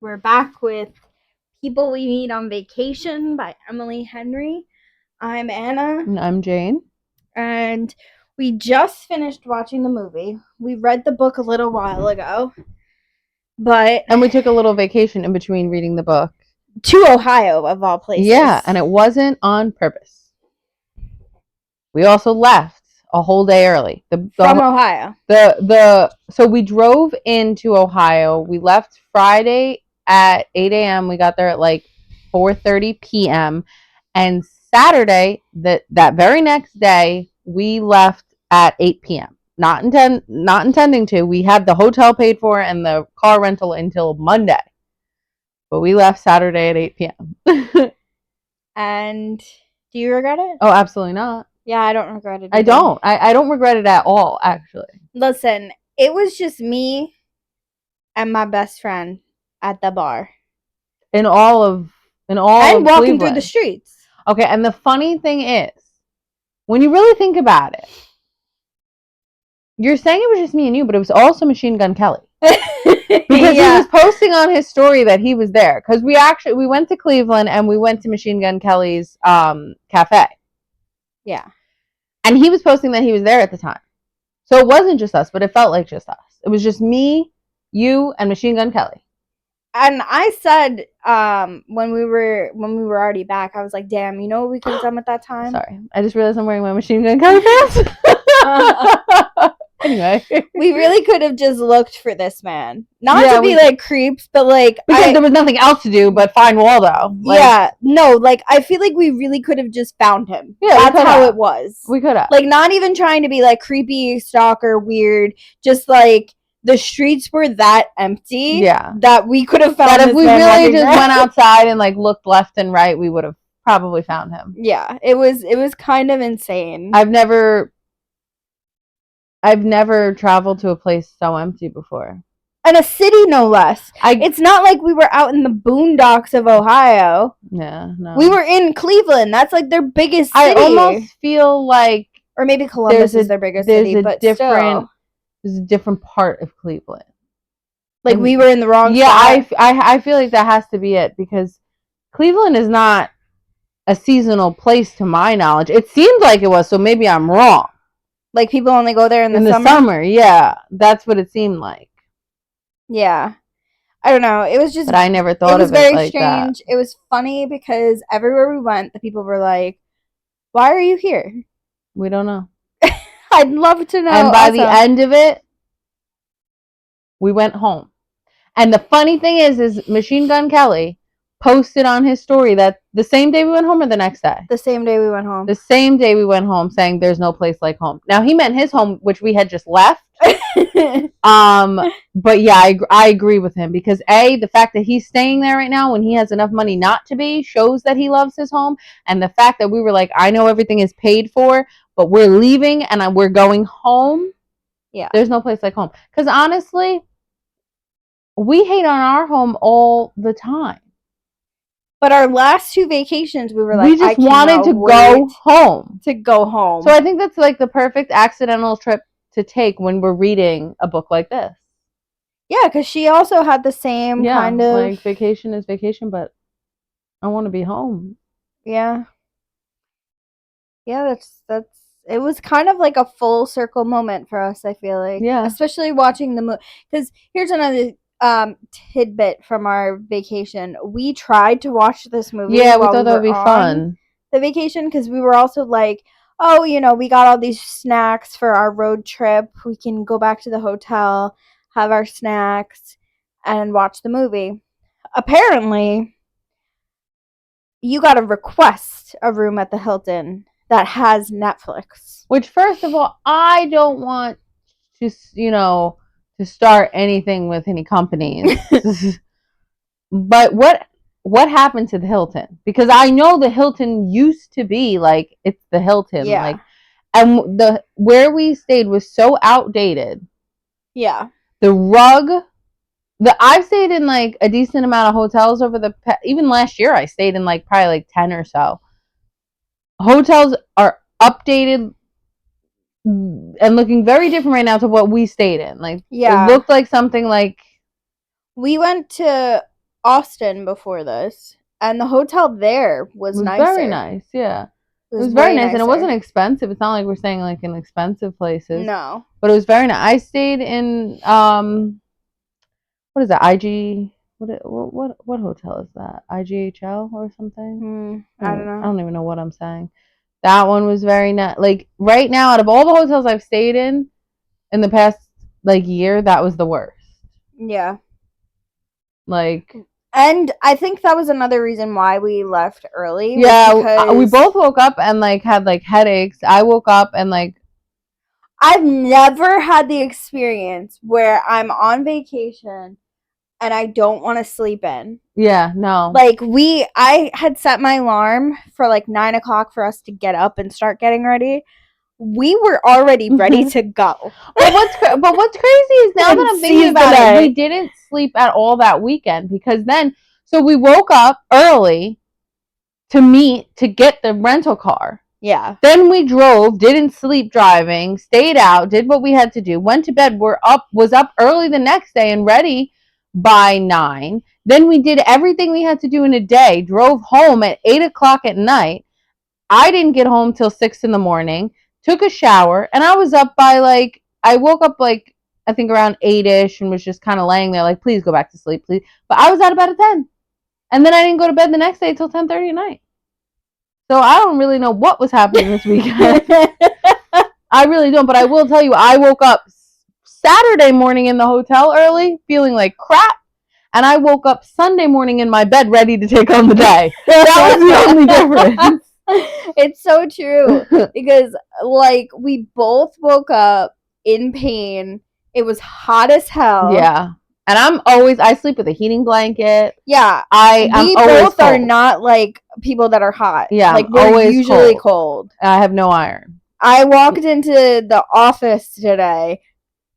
We're back with People We Meet on Vacation by Emily Henry. I'm Anna. And I'm Jane. And we just finished watching the movie. We read the book a little while ago. And we took a little vacation in between reading the book. To Ohio, of all places. Yeah, and it wasn't on purpose. We also left a whole day early. From Ohio. So we drove into Ohio. We left Friday at 8 a.m. We got there at like 4:30 p.m. And Saturday, that very next day, we left at 8 p.m. Not intending to. We had the hotel paid for and the car rental until Monday. But we left Saturday at 8 p.m. And do you regret it? Oh, absolutely not. Yeah, I don't regret it either. I don't. I don't regret it at all, actually. Listen, it was just me and my best friend at the bar. And walking Cleveland. Through the streets. Okay, and the funny thing is, when you really think about it, you're saying it was just me and you, but it was also Machine Gun Kelly. Because he was posting on his story that he was there. Because we went to Cleveland and we went to Machine Gun Kelly's cafe. Yeah. And he was posting that he was there at the time. So it wasn't just us, but it felt like just us. It was just me, you, and Machine Gun Kelly. And I said, when we were already back, I was like, damn, you know what we could have done at that time? Sorry. I just realized I'm wearing my Machine Gun Kelly pants. Anyway. We really could have just looked for this man. Not to be like creeps, but like because there was nothing else to do but find Waldo. I feel like we really could have just found him. Yeah, that's how it was. We could have. Like, not even trying to be like creepy, stalker, weird. Just like the streets were that empty. Yeah, that we could have found. That if we really just went outside and like looked left and right, we would have probably found him. Yeah, it was kind of insane. I've never traveled to a place so empty before. And a city, no less. It's not like we were out in the boondocks of Ohio. Yeah, no. We were in Cleveland. That's like their biggest city. I almost feel like... Or maybe Columbus is their biggest city, but still. There's a different part of Cleveland. Like, we were in the wrong spot. I feel like that has to be it, because Cleveland is not a seasonal place to my knowledge. It seemed like it was, so maybe I'm wrong. Like, people only go there in the summer? Summer, yeah. That's what it seemed like. Yeah. I don't know. It was just... But I never thought of it like that. It was very strange. It was funny because everywhere we went, the people were like, why are you here? We don't know. I'd love to know. And by the end of it, we went home. And the funny thing is Machine Gun Kelly posted on his story that the same day we went home or the next day? The same day we went home. The same day we went home, saying there's no place like home. Now, he meant his home, which we had just left. But yeah, I agree with him, because the fact that he's staying there right now when he has enough money not to be shows that he loves his home. And the fact that we were like, I know everything is paid for, but we're leaving and we're going home. Yeah. There's no place like home. Because honestly, we hate on our home all the time. But our last two vacations, we were like, we just wanted to go home. To go home. So I think that's like the perfect accidental trip to take when we're reading a book like this. Yeah, because she also had the same kind of... like, vacation is vacation, but I want to be home. Yeah. Yeah, that's... It was kind of like a full circle moment for us, I feel like. Yeah. Especially watching the movie. Because here's another... tidbit from our vacation. We tried to watch this movie. Yeah, we thought that would be fun. The vacation, because we were also like, oh, we got all these snacks for our road trip. We can go back to the hotel, have our snacks, and watch the movie. Apparently, you got to request a room at the Hilton that has Netflix. Which, first of all, I don't want to, to start anything with any companies. But what happened to the Hilton? Because I know the Hilton used to be like, it's the Hilton. Yeah. Like, and where we stayed was so outdated. Yeah. The rug, I've stayed in like a decent amount of hotels even last year I stayed in like probably like 10 or so. Hotels are updated and looking very different right now to what we stayed in. Like, yeah, it looked like something like... We went to Austin before this, and the hotel there was It was nicer. very nice, yeah. It was way very nice, and it nicer. wasn't expensive. It's not like we're staying like in expensive places. No. But it was very nice. I stayed in what is that? IG what hotel is that? IGHL or something? I don't know. I don't even know what I'm saying. That one was very nice. Like right now, out of all the hotels I've stayed in the past like year, that was the worst. Yeah. Like, and I think that was another reason why we left early. Yeah, because we both woke up and like had like headaches. I woke up and like I've never had the experience where I'm on vacation and I don't want to sleep in. Yeah, no. Like I had set my alarm for like 9:00 for us to get up and start getting ready. We were already ready to go. But what's crazy is now that I'm thinking about it, we didn't sleep at all that weekend because then, so we woke up early to meet to get the rental car. Yeah. Then we drove, didn't sleep driving, stayed out, did what we had to do, went to bed, was up early the next day and ready by 9. Then we did everything we had to do in a day, drove home at 8:00 at night. I didn't get home till 6 in the morning, took a shower, and I was up by like, I woke up like, I think around 8-ish and was just kind of laying there like, please go back to sleep, please. But I was out about at 10. And then I didn't go to bed the next day till 10:30 at night. So I don't really know what was happening this weekend. I really don't, but I will tell you, I woke up Saturday morning in the hotel early, feeling like crap, and I woke up Sunday morning in my bed ready to take on the day. That was the only difference. It's so true because like we both woke up in pain. It was hot as hell. Yeah. And I sleep with a heating blanket. Yeah. We both are not like people that are hot. Yeah. Like we're usually cold. I have no iron. I walked into the office today.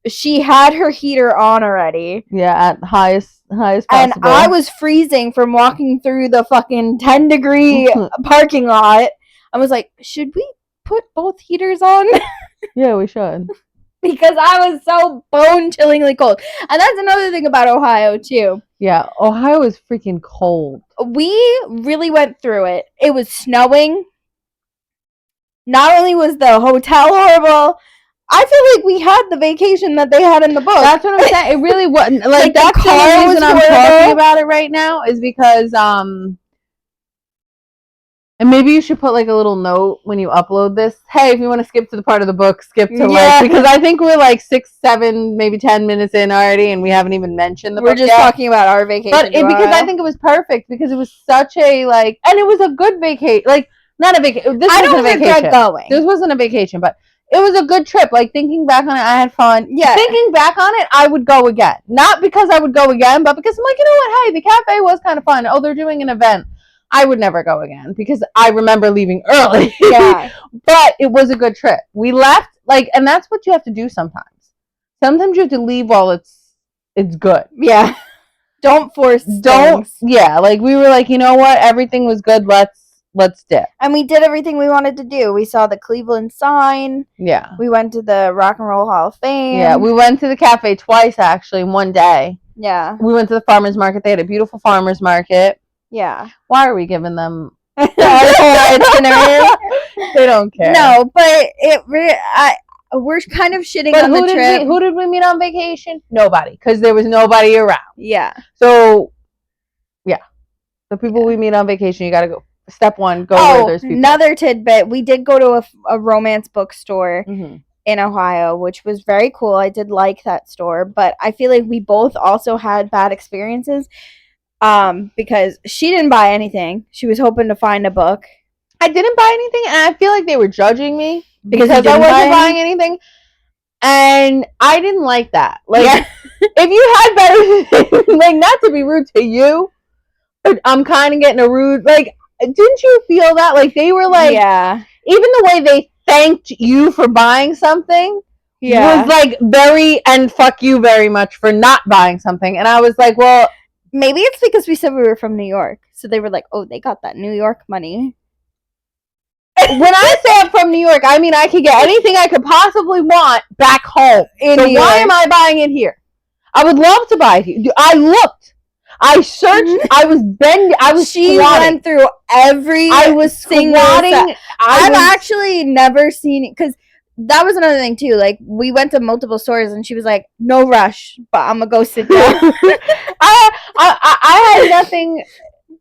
She had her heater on already. Yeah, at highest possible. And I was freezing from walking through the fucking 10-degree parking lot. I was like, should we put both heaters on? Yeah, we should. Because I was so bone-chillingly cold. And that's another thing about Ohio, too. Yeah, Ohio is freaking cold. We really went through it. It was snowing. Not only was the hotel horrible, I feel like we had the vacation that they had in the book. That's what I'm saying. It really wasn't. Like that's the reason I'm talking about it right now is because and maybe you should put like a little note when you upload this. Hey, if you want to skip to the part of the book, skip to like, because I think we're like 6, 7, maybe 10 minutes in already, and we haven't even mentioned the book. We're just talking about our vacation. But because I think it was perfect because it was such a like, and it was a good vacation. Like not a vacation. This wasn't a vacation. Going. This wasn't a vacation, but it was a good trip. Like thinking back on it, I had fun. Yeah. Thinking back on it, I would go again. Not because I would go again, but because I'm like, you know what? Hey, the cafe was kind of fun. Oh, they're doing an event. I would never go again because I remember leaving early. Yeah. But it was a good trip. We left like, and that's what you have to do sometimes. Sometimes you have to leave while it's good. Yeah. Don't force things. Yeah. Like we were like, you know what? Everything was good. Let's dip. And we did everything we wanted to do. We saw the Cleveland sign. Yeah. We went to the Rock and Roll Hall of Fame. Yeah. We went to the cafe twice actually in one day. Yeah. We went to the farmer's market. They had a beautiful farmer's market. Yeah. Why are we giving them our whole itinerary? They don't care. No, but we're kind of shitting on the trip. Who did we meet on vacation? Nobody, because there was nobody around. Yeah. So, yeah. The people we meet on vacation, you got to go. Step 1, go where there's people. Another tidbit. We did go to a romance bookstore in Ohio, which was very cool. I did like that store, but I feel like we both also had bad experiences. Because she didn't buy anything. She was hoping to find a book. I didn't buy anything, and I feel like they were judging me because I wasn't buying anything. And I didn't like that. Like, if you had better, like, not to be rude to you, but I'm kind of getting a rude, like, didn't you feel that? Like, they were like, even the way they thanked you for buying something was like and fuck you very much for not buying something. And I was like, well, maybe it's because we said we were from New York. So they were like, oh, they got that New York money. When I say I'm from New York, I mean I could get anything I could possibly want back home. So why am I buying it here? I would love to buy it here. I I searched. I was She squatting. went through every I was single squatting. I've actually never seen it because that was another thing too. Like we went to multiple stores and she was like, "No rush, but I'm gonna go sit down." I had nothing.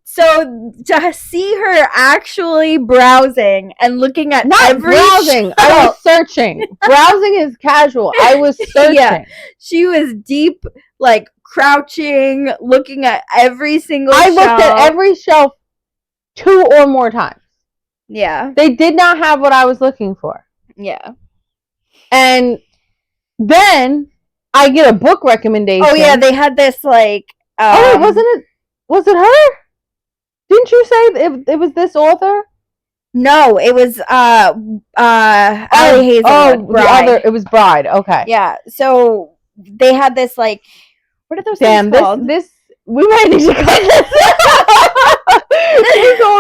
So to see her actually browsing and looking at Not every browsing, shelf, I was searching. Browsing is casual. I was searching. Yeah, she was deep, like crouching, looking at every single I shelf. looked at every shelf 2 or more times. Yeah. They did not have what I was looking for. Yeah. And then I get a book recommendation. Oh yeah, they had this like. Oh wait, wasn't it? Was it her? Didn't you say it was this author? No, it was Allie Hazelwood. Oh, Bride. the other. It was Bride. Okay. Yeah. So they had this like. What are those things called? This we might need to cut this.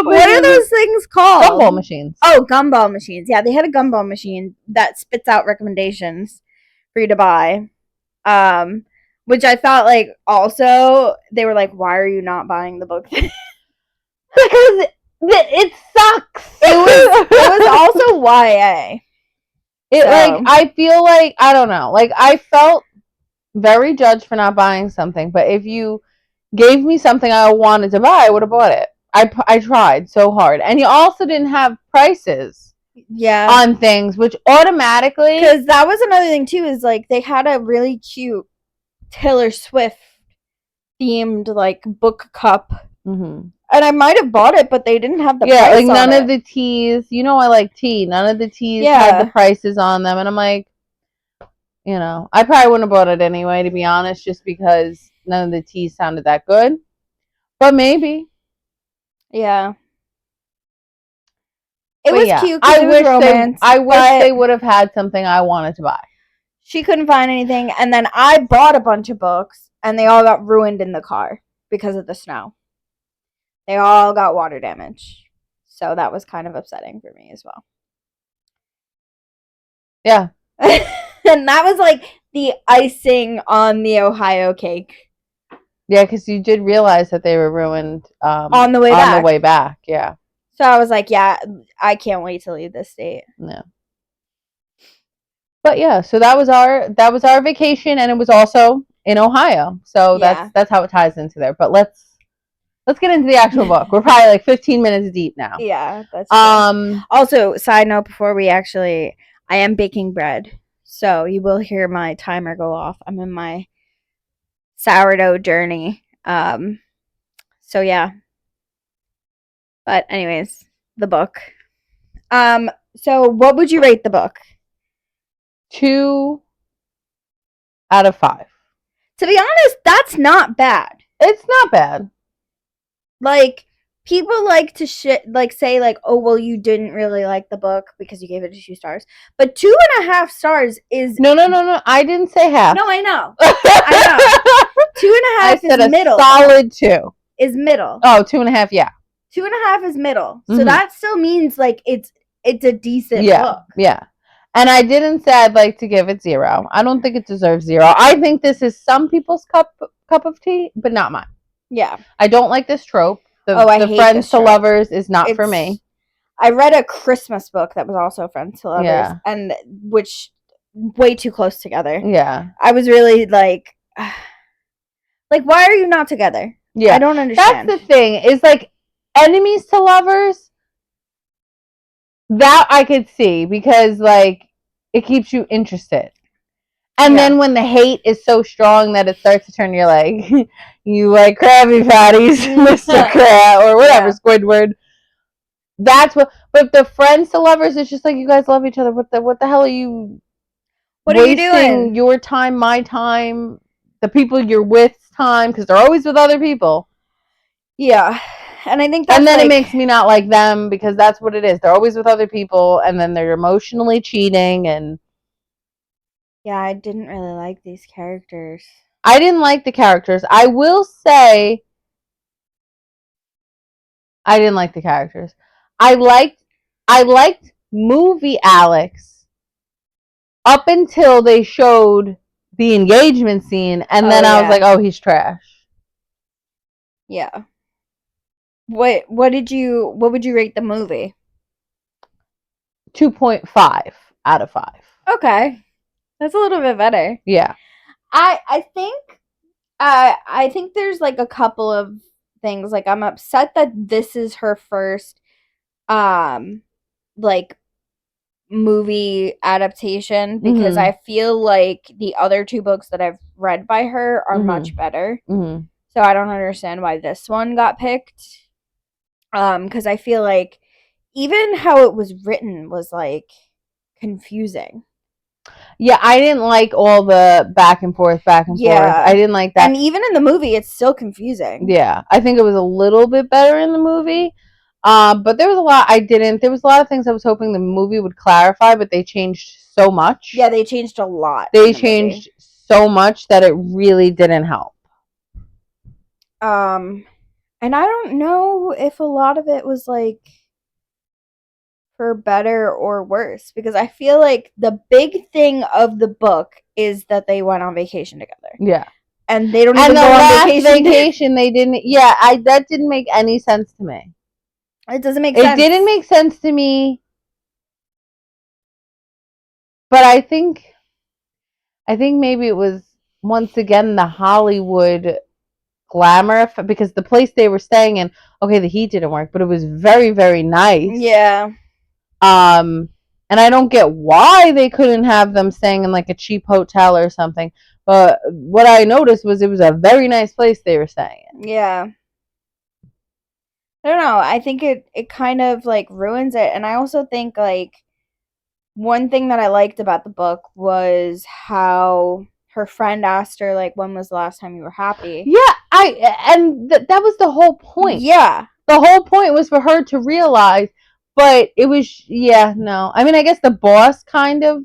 What are those things called? Gumball machines. Oh, gumball machines. Yeah, they had a gumball machine that spits out recommendations for you to buy. Which I thought like also they were like, why are you not buying the book? Because it sucks. It was also YA. Like I feel like I don't know. Like I felt very judged for not buying something, but if you gave me something I wanted to buy, I would have bought it. I tried so hard, and you also didn't have prices. Yeah. On things, which automatically, because that was another thing too. Is like they had a really cute Taylor Swift themed like book cup. Mm-hmm. And I might have bought it, but they didn't have the price like none on of the teas. You know, I like tea. None of the teas Yeah. had the prices on them, and I'm like, you know, I probably wouldn't have bought it anyway, to be honest, just because none of the teas sounded that good. But maybe. Yeah. It was cute. I wish they would have had something I wanted to buy. She couldn't find anything, and then I bought a bunch of books, and they all got ruined in the car because of the snow. They all got water damage. So that was kind of upsetting for me as well. Yeah. And that was like the icing on the Ohio cake. Yeah, because you did realize that they were ruined on the way back. On the way back, yeah. So I was like, yeah, I can't wait to leave this state. Yeah. But yeah, so that was our vacation, and it was also in Ohio. So that's how it ties into there. But let's get into the actual book. We're probably like 15 minutes deep now. Yeah, that's true. Also, side note before we actually, I am baking bread, so you will hear my timer go off. I'm in my sourdough journey. So yeah. But anyways, the book. So what would you rate the book? 2 out of 5. To be honest, that's not bad. It's not bad. Like people like to say like, oh well, you didn't really like the book because you gave it 2 stars. But 2.5 stars is no. I didn't say half. No, I know. I know. 2.5 is middle. Solid 2 is middle. Oh, 2.5, yeah. 2.5 is middle. So that still means like it's a decent book. Yeah. And I didn't say I'd like to give it 0. I don't think it deserves 0. I think this is some people's cup of tea, but not mine. Yeah. I don't like this trope. The hate friends to lovers is not for me. I read a Christmas book that was also friends to lovers, and which way too close together. Yeah. I was really like why are you not together? Yeah. I don't understand. That's the thing. Is like enemies to lovers. That I could see because like it keeps you interested. And then when the hate is so strong that it starts to turn, you're like, you like Krabby Patties, Mr. Crab, or whatever, Squidward. That's what. But the friends to lovers, it's just like you guys love each other. What the hell are you? What are you doing? Your time, my time, the people you're with time, because they're always with other people. Yeah. And I think that's and then it makes me not like them because that's what it is. They're always with other people, and then they're emotionally cheating. And yeah, I didn't really like these characters. I didn't like the characters. I will say I didn't like the characters. I liked movie Alex up until they showed the engagement scene, and then I was like, oh, he's trash. Yeah. What would you rate the movie? 2.5 out of 5. Okay. That's a little bit better. Yeah. I think I think there's like a couple of things. Like I'm upset that this is her first um like movie adaptation because Mhm. I feel like the other two books that I've read by her are much Mhm. better. Mhm. So I don't understand why this one got picked. Cuz I feel like even how it was written was like confusing. Yeah, I didn't like all the back and forth, back and forth. I Yeah. didn't like that. And even in the movie it's still confusing. Yeah, I think it was a little bit better in the movie. But there was a lot I didn't. There was a lot of things I was hoping the movie would clarify, but they changed so much. Yeah, they changed a lot They in the movie. changed so much that it really didn't help. Um and I don't know if a lot of it was like for better or worse because I feel like the big thing of the book is that they went on vacation together. Yeah. And they don't And even the go on last vacation. vacation they didn't. Yeah, I that didn't make any sense to me. It doesn't make It sense. didn't make sense to me, but I think maybe it was once again the Hollywood glamour because the place they were staying in, okay, the heat didn't work, but it was very, very nice. Yeah. And I don't get why they couldn't have them staying in like a cheap hotel or something. But what I noticed was it was a very nice place they were staying in. Yeah. I don't know. I think it kind of like ruins it. And I also think like one thing that I liked about the book was how her friend asked her like when was the last time you were happy? Yeah, that was the whole point. Yeah. The whole point was for her to realize, but it was yeah, no. I mean, I guess the boss kind of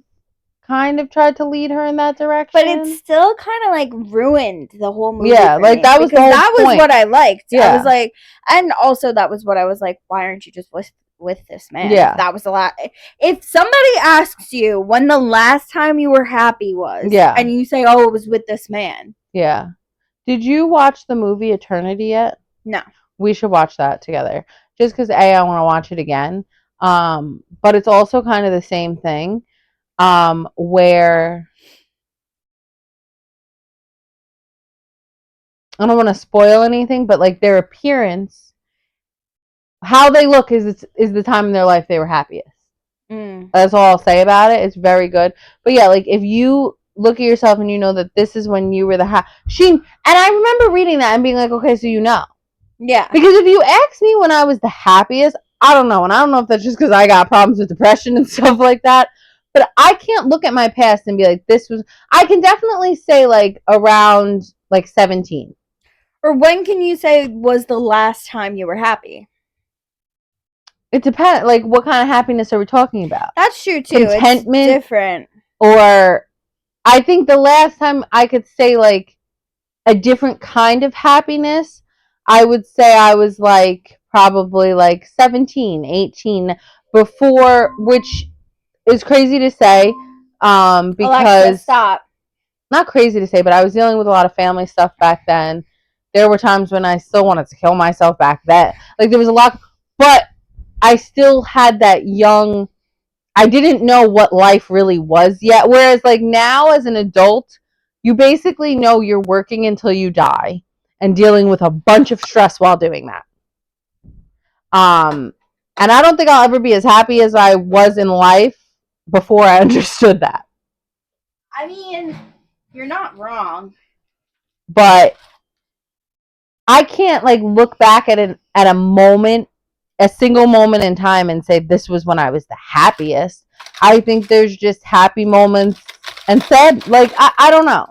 tried to lead her in that But it's direction. still kind of like ruined the whole movie Yeah, for like me that was the because whole that was point. what I liked. I was Yeah. like, and also that was what I was like, why aren't you just with this man? Yeah. If that was the last, if somebody asks you when the last time you were happy was, Yeah. and you say, oh, it was with this man. Yeah. Did you watch the movie Eternity yet? No. We should watch that together. Just because I want to watch it again. But it's also kind of the same thing. Where I don't want to spoil anything, but like their appearance, how they look is the time in their life they were happiest. That's all I'll say about it. It's very good. But yeah, like if you look at yourself and you know that this is when you were and I remember reading that and being like, okay, so you know. Yeah. Because if you ask me when I was the happiest, I don't know. And I don't know if that's just because I got problems with depression and stuff like that. But I can't look at my past and be like, I can definitely say like around like 17. Or when can you say was the last time you were happy? It depends. Like, what kind of happiness are we talking about? That's true too. Contentment, it's different. or I think the last time I could say like a different kind of happiness, I would say I was like probably like 17, 18 before, which is crazy to say, Alexa, because stop. not crazy to say, but I was dealing with a lot of family stuff back then. There were times when I still wanted to kill myself back then. Like there was a lot, but I still had that young, I didn't know what life really was yet. Whereas like now as an adult, you basically know you're working until you die and dealing with a bunch of stress while doing that. And I don't think I'll ever be as happy as I was in life before I understood that. I mean, you're not wrong. But I can't like look back at a moment, a single moment in time and say this was when I was the happiest. I think there's just happy moments and sad, like I don't know.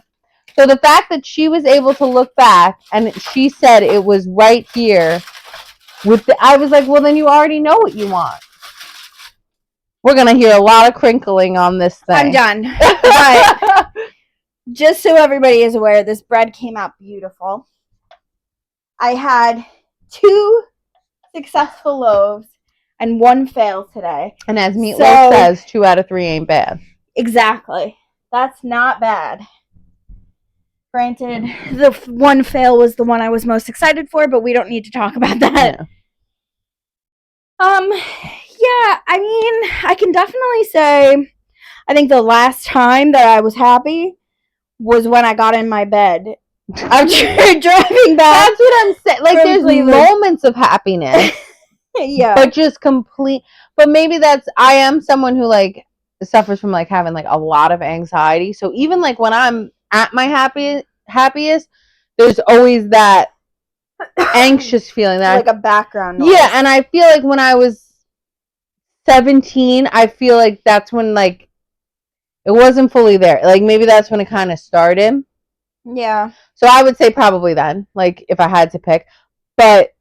So the fact that she was able to look back and she said it was right here I was like, well then you already know what you want. We're gonna hear a lot of crinkling on this thing. I'm done. But just so everybody is aware, this bread came out beautiful. I had 2 successful loaves and 1 fail today. And as Meatloaf says, 2 out of 3 ain't bad. Exactly. That's not bad. Granted, the one fail was the one I was most excited for, but we don't need to talk about that. Yeah. Yeah, I mean, I can definitely say I think the last time that I was happy was when I got in my bed after driving back. That's what I'm saying. Like, there's Cleveland. moments of happiness, yeah, but just complete. But maybe I am someone who like suffers from like having like a lot of anxiety. So even like when I'm at my happiest, there's always that anxious feeling that like a background noise. Yeah, and I feel like when I was 17, I feel like that's when like it wasn't fully there. Like maybe that's when it kind of started. Yeah. So I would say probably then, like if I had to pick. But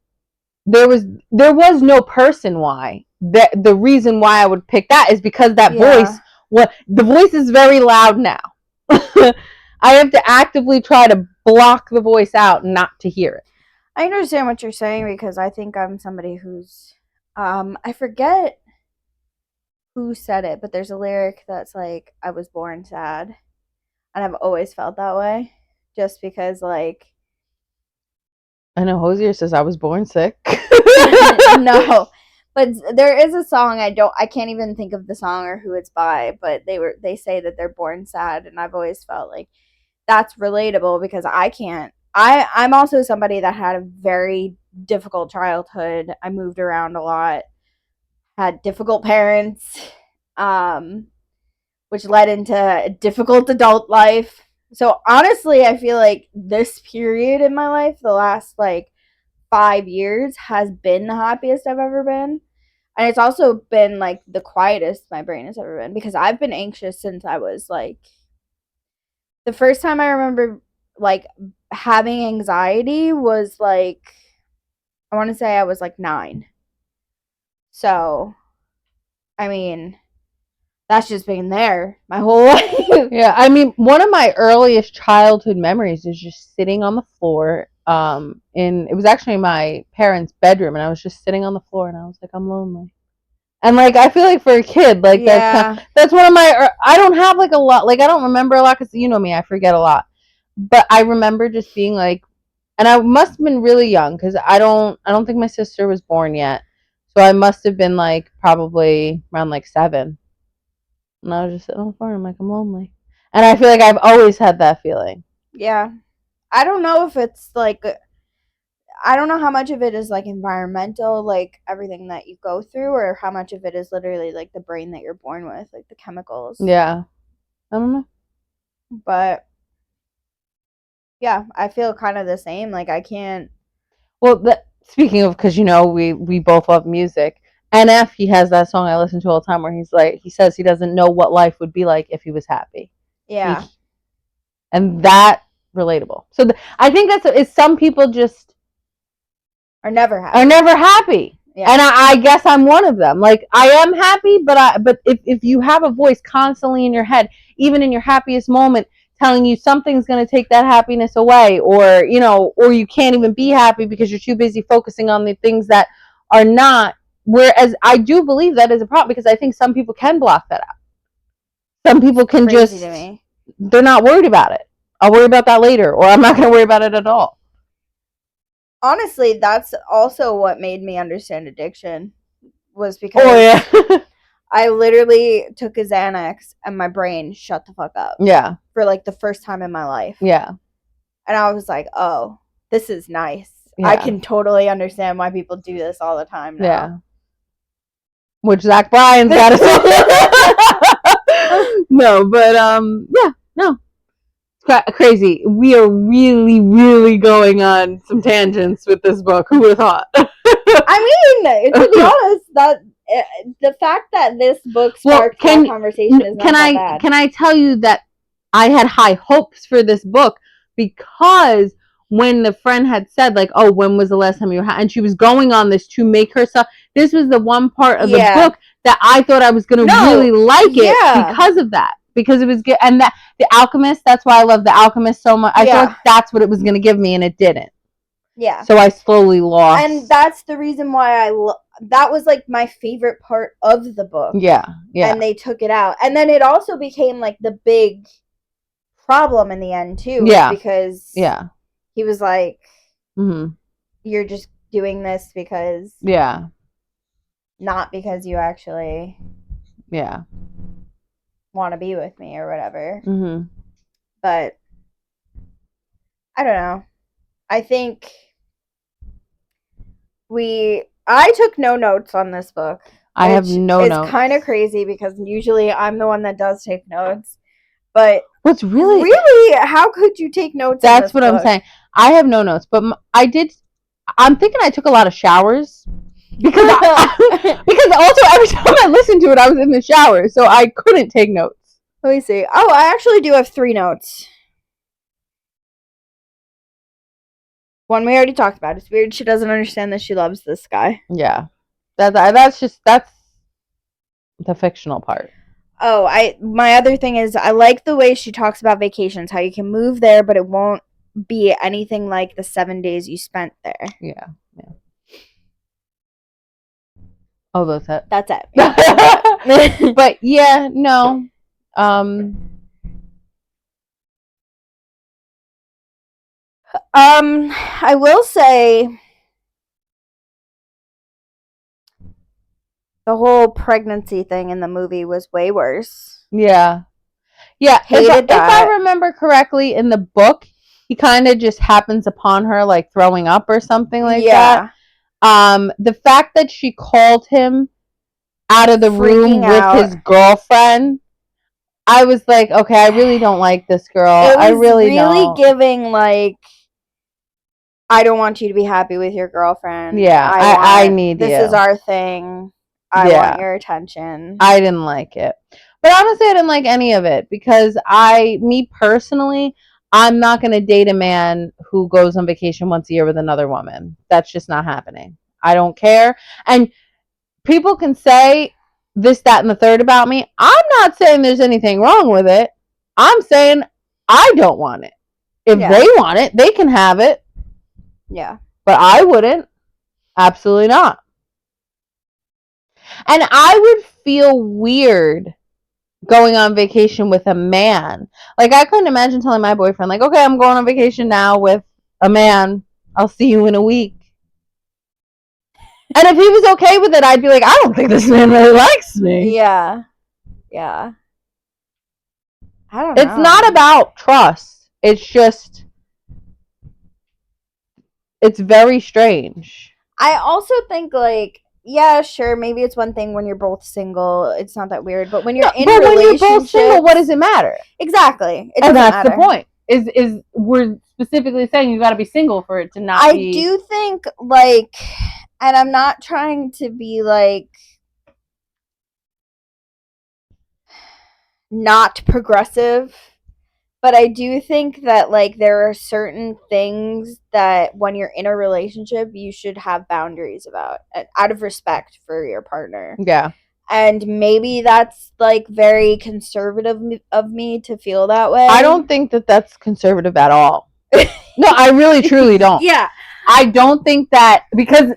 there was no person why. The reason why I would pick that is because that voice, the voice is very loud now. I have to actively try to block the voice out not to hear it. I understand what you're saying because I think I'm somebody who's I forget who said it, but there's a lyric that's like I was born sad. And I've always felt that way just because like I know Hosier says I was born sick. no. But there is a song I can't even think of the song or who it's by, but they say that they're born sad, and I've always felt like that's relatable because I'm also somebody that had a very difficult childhood. I moved around a lot, had difficult parents, which led into a difficult adult life. So honestly, I feel like this period in my life, the last like 5 years, has been the happiest I've ever been. And it's also been like the quietest my brain has ever been because I've been anxious since I was like the first time I remember like having anxiety was like I want to say I was like 9. So, I mean, that's just been there my whole life. Yeah, I mean, one of my earliest childhood memories is just sitting on the floor. It was actually my parents' bedroom, and I was just sitting on the floor, and I was like, I'm lonely. And like, I feel like for a kid, like that's one of my. I don't have like a lot. Like, I don't remember a lot because you know me, I forget a lot. But I remember just being like, and I must have been really young because I don't think my sister was born yet, so I must have been like probably around like 7. And I was just sitting on the floor. I'm like, I'm lonely. And I feel like I've always had that feeling. Yeah. I don't know if it's like I don't know how much of it is like environmental, like everything that you go through, or how much of it is literally like the brain that you're born with, like the chemicals. Yeah. I don't know. But yeah, I feel kind of the same. Like I can't. Well, speaking of, because you know we both love music. NF, he has that song I listen to all the time where he says he doesn't know what life would be like if he was happy. Yeah. And that relatable. So I think is some people just Are never happy. Yeah. And I guess I'm one of them. Like I am happy, but if you have a voice constantly in your head, even in your happiest moment, telling you something's going to take that happiness away, or or you can't even be happy because you're too busy focusing on the things that are not. Whereas I do believe that is a problem because I think some people can block that out. Some people can just they're not worried about it. I'll worry about that later, or I'm not going to worry about it at all. Honestly, that's also what made me understand addiction was because I literally took a Xanax and my brain shut the fuck up. Yeah. For like the first time in my life. Yeah. And I was like, oh, this is nice. Yeah. I can totally understand why people do this all the time now. Yeah. Which Zach Bryan's got to say. No, but yeah, no. Crazy. We are really, really going on some tangents with this book. Who would have thought? I mean, to be honest, that the fact that this book sparked that conversation is not that bad. Can I tell you that I had high hopes for this book because when the friend had said like, oh, when was the last time you were and she was going on this to make herself, this was the one part of the book that I thought I was going to really like it because of that. Because it was good. And that The Alchemist, that's why I love The Alchemist so much. I thought that's what it was going to give me, and it didn't. Yeah. So I slowly lost. And that's the reason why that was like my favorite part of the book. Yeah. Yeah. And they took it out. And then it also became like the big problem in the end too. Yeah. Because Yeah. he was like, Mm-hmm. you're just doing this because Yeah. not because you actually Yeah. want to be with me or whatever. Mm-hmm. But I don't know. I think I took no notes on this book. I have no It's notes. kind of crazy because usually I'm the one that does take notes. But what's really how could you take notes? That's what I'm saying. I have no notes, but I did. I'm thinking I took a lot of showers because because also every time I listened to it, I was in the shower, so I couldn't take notes. Let me see. Oh, I actually do have 3 notes. One we already talked about. It's weird she doesn't understand that she loves this guy. Yeah, that's the fictional part. Oh, my other thing is I like the way she talks about vacations, how you can move there, but it won't be anything like the 7 days you spent there. Yeah. Oh, that's it. That's it. Yeah. But yeah, no. I will say the whole pregnancy thing in the movie was way worse. Yeah. Yeah. If I remember correctly, in the book, he kind of just happens upon her like throwing up or something like that. The fact that she called him out of the room with his girlfriend, I was like, okay, I really don't like this girl. I really don't. Giving like, I don't want you to be happy with your girlfriend. Yeah, I need this you. This is our thing. I want your attention. I didn't like it. But honestly, I didn't like any of it because me personally, I'm not going to date a man who goes on vacation once a year with another woman. That's just not happening. I don't care. And people can say this, that, and the third about me. I'm not saying there's anything wrong with it. I'm saying I don't want it. If they want it, they can have it. Yeah. But I wouldn't. Absolutely not. And I would feel weird going on vacation with a man. Like, I couldn't imagine telling my boyfriend, like, okay, I'm going on vacation now with a man. I'll see you in a week. And if he was okay with it, I'd be like, I don't think this man really likes me. Yeah. Yeah. I don't know. It's not about trust. It's just, it's very strange. I also think, like, yeah, sure, maybe it's one thing when you're both single, it's not that weird, but when you're in a relationship, when you're both single, what does it matter? Exactly. And that's the point. Is we're specifically saying you got to be single for it to not be. I do think, like, and I'm not trying to be like not progressive, but I do think that, like, there are certain things that when you're in a relationship, you should have boundaries about, out of respect for your partner. Yeah. And maybe that's, like, very conservative of me to feel that way. I don't think that that's conservative at all. No, I really, truly don't. Yeah. I don't think that, because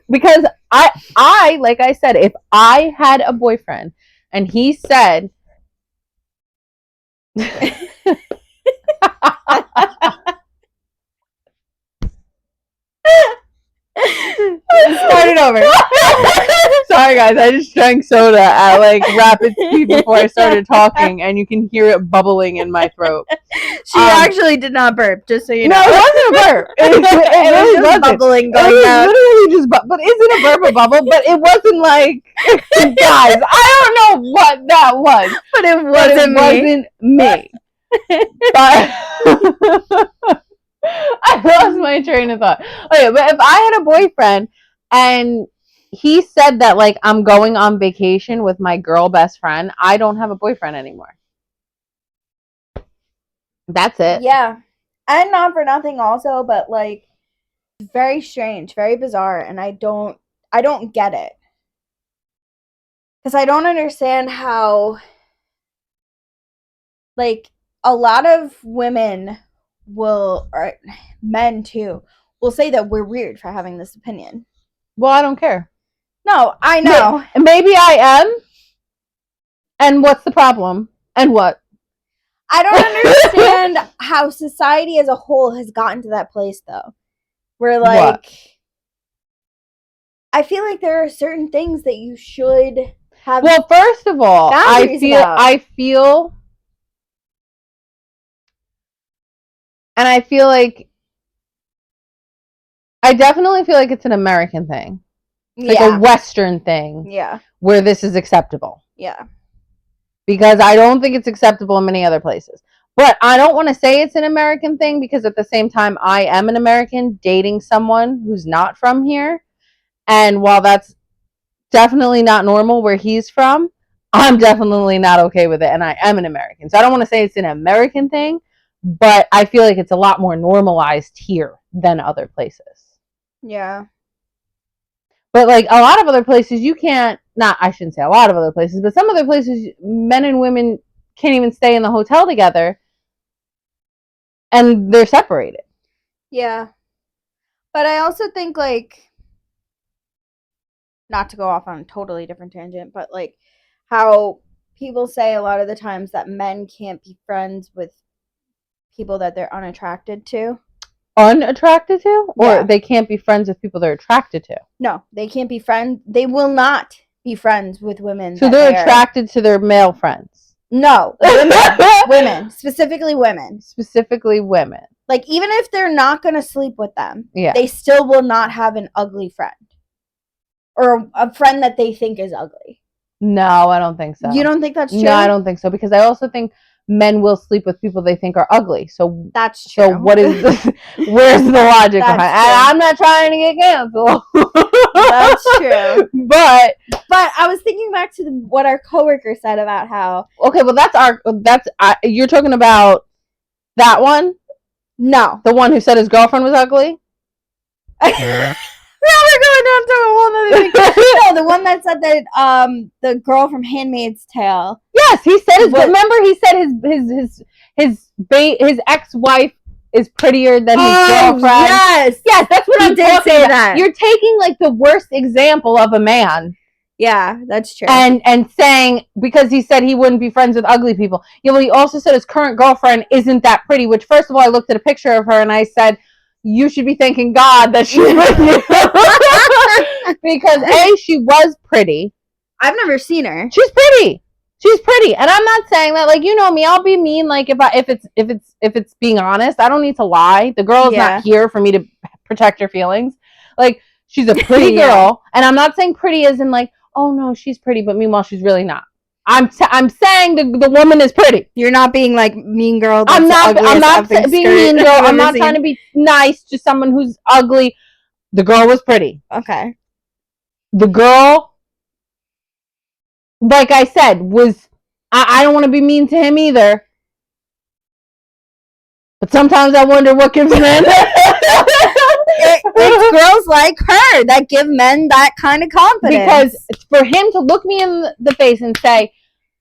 I, like I said, if I had a boyfriend and he said, Start it over. Sorry guys, I just drank soda at like rapid speed before I started talking, and you can hear it bubbling in my throat. She actually did not burp, just so you know. No, it wasn't a burp. It really was just bubbling going out. Literally just but isn't a burp a bubble? But it wasn't like, guys, I don't know what that was. But it wasn't me. But I lost my train of thought. Okay, but if I had a boyfriend and he said that, like, I'm going on vacation with my girl best friend, I don't have a boyfriend anymore. That's it. Yeah. And not for nothing also, but, like, very strange, very bizarre, and I don't get it. Because I don't understand how, like, a lot of women will, or men too, will say that we're weird for having this opinion. Well, I don't care. No, I know. Maybe I am. And what's the problem? And what? I don't understand how society as a whole has gotten to that place, though. Where, like, What? I feel like there are certain things that you should have. Well, first of all, I boundaries feel, about. and I feel like, I definitely feel like it's an American thing. Like a Western thing. Yeah. Where this is acceptable. Yeah. Because I don't think it's acceptable in many other places. But I don't want to say it's an American thing because at the same time, I am an American dating someone who's not from here. And while that's definitely not normal where he's from, I'm definitely not okay with it. And I am an American. So I don't want to say it's an American thing, but I feel like it's a lot more normalized here than other places. Yeah. But like a lot of other places, you can't, I shouldn't say a lot of other places, but some other places, men and women can't even stay in the hotel together and they're separated. Yeah. But I also think, like, not to go off on a totally different tangent, but like how people say a lot of the times that men can't be friends with people that they're unattracted to. Unattracted to? Or Yeah. they can't be friends with people they're attracted to? No, they can't be friends. They will not be friends with women. So they're attracted to their male friends? No, women. Women. Specifically women. Specifically women. Like, even if they're not going to sleep with them, yeah, they still will not have an ugly friend. Or a friend that they think is ugly. No, I don't think so. You don't think that's true? No, I don't think so. Because I also think men will sleep with people they think are ugly. So that's true. So what is where's the logic behind it? I'm not trying to get canceled. That's true. But I was thinking back to what our coworker said about how. Okay, well you're talking about that one? No. The one who said his girlfriend was ugly? Now we're going down to a whole other thing. No, the one that said that the girl from Handmaid's Tale. Yes, he said remember he said his ex-wife is prettier than his girlfriend. Yes, that's what I'm talking about. That. You're taking like the worst example of a man. Yeah, that's true. And saying because he said he wouldn't be friends with ugly people. Yeah, well, he also said his current girlfriend isn't that pretty. Which, first of all, I looked at a picture of her and I said, you should be thanking God that she's with you. Because A, she was pretty. I've never seen her. She's pretty. And I'm not saying that, like, you know me, I'll be mean, like, if it's being honest. I don't need to lie. The girl's not here for me to protect her feelings. Like, she's a pretty girl, and I'm not saying pretty as in like, oh no, she's pretty, but meanwhile she's really not. I'm saying the woman is pretty. You're not being like mean girl. I'm not being mean girl. I'm not trying to be nice to someone who's ugly. The girl was pretty. Okay. The girl, like I said, was. I don't want to be mean to him either. But sometimes I wonder what gives men. It's girls like her that give men that kind of confidence. Because for him to look me in the face and say,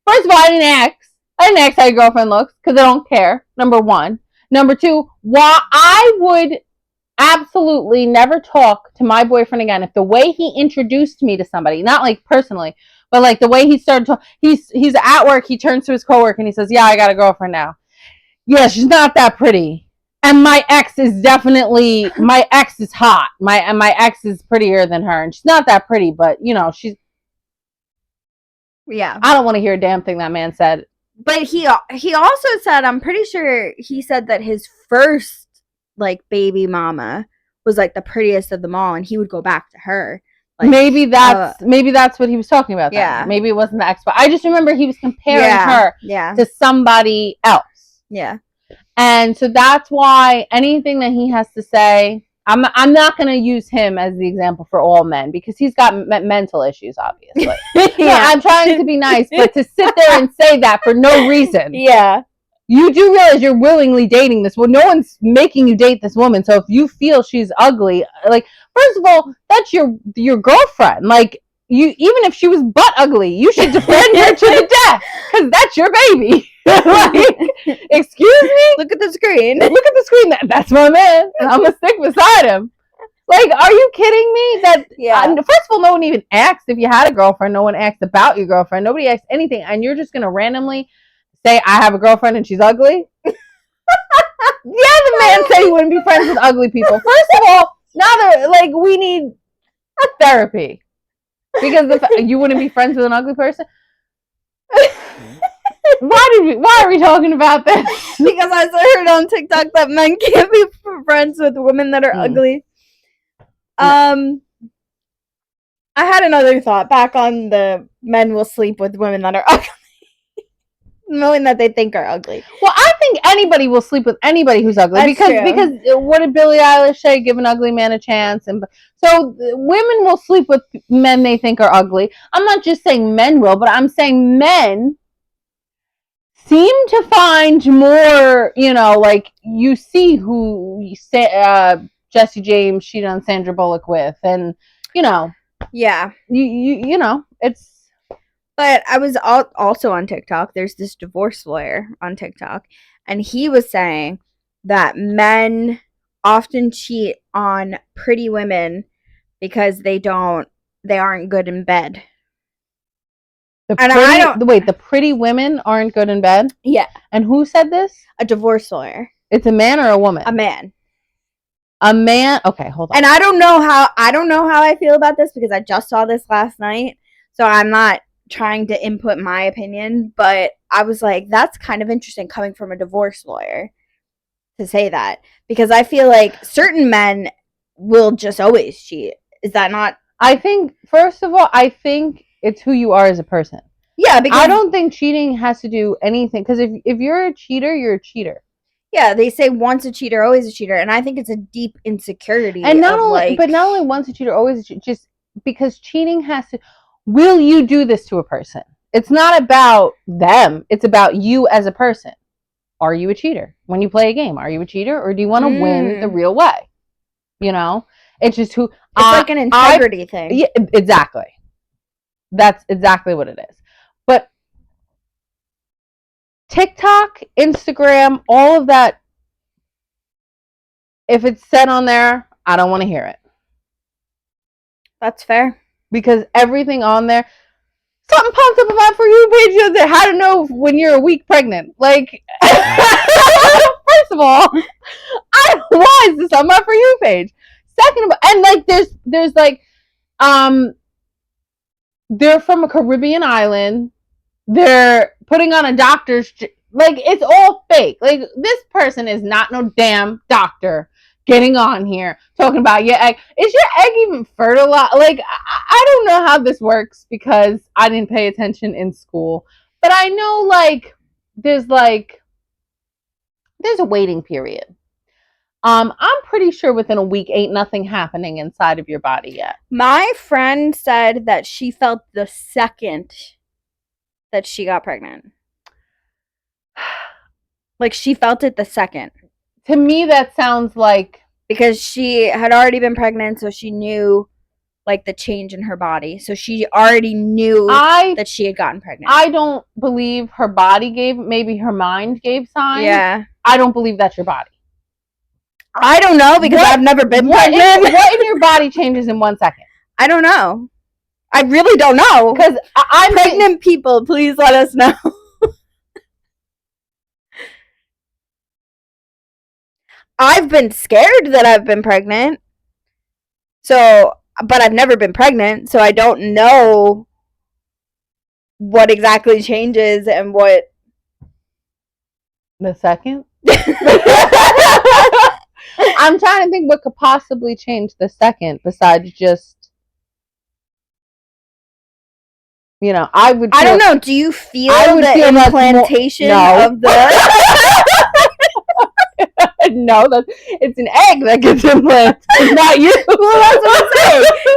first of all, I didn't ask how your girlfriend looks because I don't care. Number one. Number two, why I would absolutely never talk to my boyfriend again if the way he introduced me to somebody, not like personally, but like the way he started to, he's at work, he turns to his coworker and he says, yeah, I got a girlfriend now. Yeah, she's not that pretty. And my ex is hot. My ex is prettier than her, and she's not that pretty, but you know, she's. Yeah. I don't want to hear a damn thing that man said. But he also said, I'm pretty sure he said that his first like baby mama was like the prettiest of them all, and he would go back to her. Like, maybe that's what he was talking about. Yeah. Then. Maybe it wasn't the ex, but I just remember he was comparing her to somebody else. Yeah. And so that's why anything that he has to say, I'm not going to use him as the example for all men because he's got mental issues, obviously. I'm trying to be nice, but to sit there and say that for no reason. Yeah. You do realize you're willingly dating this. Well, no one's making you date this woman. So if you feel she's ugly, like, first of all, that's your girlfriend. Like, even if she was butt ugly, you should defend her to the death because that's your baby. Like, excuse me? Look at the screen. That's my man. And I'm going to stick beside him. Like, are you kidding me? First of all, no one even asked if you had a girlfriend. No one asked about your girlfriend. Nobody asked anything. And you're just going to randomly say I have a girlfriend and she's ugly. Yeah, the man said he wouldn't be friends with ugly people. First of all, now like we need therapy because you wouldn't be friends with an ugly person. Why are we talking about this? Because I heard on TikTok that men can't be friends with women that are ugly. I had another thought back on the men will sleep with women that are ugly. Knowing that they think are ugly. Well, I think anybody will sleep with anybody who's ugly. That's because what did Billie Eilish say? Give an ugly man a chance. And so women will sleep with men they think are ugly. I'm not just saying men will, but I'm saying men seem to find more, like you see who Jesse James cheated on Sandra Bullock with, and yeah, it's. But I was also on TikTok. There's this divorce lawyer on TikTok, and he was saying that men often cheat on pretty women because they aren't good in bed. The pretty women aren't good in bed? Yeah. And who said this? A divorce lawyer. It's a man or a woman? A man. A man? Okay, hold on. And I don't know how I feel about this because I just saw this last night. So I'm not trying to input my opinion, but I was like, that's kind of interesting coming from a divorce lawyer to say that, because I feel like certain men will just always cheat. Is that not? I think, first of all, it's who you are as a person. Yeah, because I don't think cheating has to do anything, because if you're a cheater, you're a cheater. Yeah, they say once a cheater, always a cheater, and I think it's a deep insecurity. And not only once a cheater, always a cheater, just because cheating has to. Will you do this to a person? It's not about them. It's about you as a person. Are you a cheater? When you play a game, are you a cheater, or do you want to win the real way? It's just who. It's like an integrity thing. Yeah, exactly. That's exactly what it is. But TikTok, Instagram, all of that, if it's said on there, I don't want to hear it. That's fair. Because everything on there, something pops up on my For You page the other day, how to know when you're a week pregnant. Like, first of all, why is this on my For You page? Second of all, and like there's like, they're from a Caribbean island. They're putting on a doctor's, like, it's all fake. Like, this person is not no damn doctor getting on here talking about your egg. Is your egg even fertilized? Like, I don't know how this works because I didn't pay attention in school. But I know, like, there's a waiting period. I'm pretty sure within a week ain't nothing happening inside of your body yet. My friend said that she felt the second that she got pregnant. Like, she felt it the second. To me, that sounds like... Because she had already been pregnant, so she knew, like, the change in her body. So she already knew that she had gotten pregnant. I don't believe her body maybe her mind gave signs. Yeah. I don't believe that's your body. I don't know, because I've never been pregnant. What in your body changes in 1 second? I don't know. I really don't know. Because I'm pregnant people, please let us know. I've been scared that I've been pregnant. So, but I've never been pregnant, so I don't know what exactly changes and what. The second? I'm trying to think what could possibly change the second besides just, I don't know. Do you feel the implantation of the? No, it's an egg that gets implanted. It's not you. Well, that's what I'm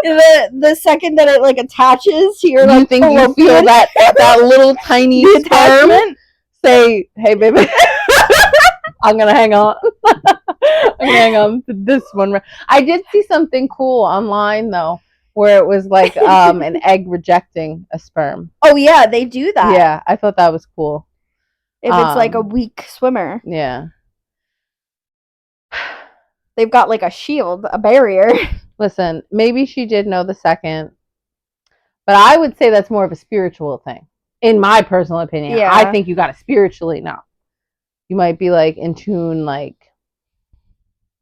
saying. The second that it, like, attaches to your, you think you feel that little tiny attachment? Say, hey, baby. I'm gonna hang on. I'm gonna hang on to this one. I did see something cool online though, where it was like an egg rejecting a sperm. Oh yeah, they do that. Yeah, I thought that was cool. If it's like a weak swimmer. Yeah. They've got like a shield, a barrier. Listen, maybe she did know the second, but I would say that's more of a spiritual thing. In my personal opinion, Yeah. I think you got to spiritually know. You might be like in tune, like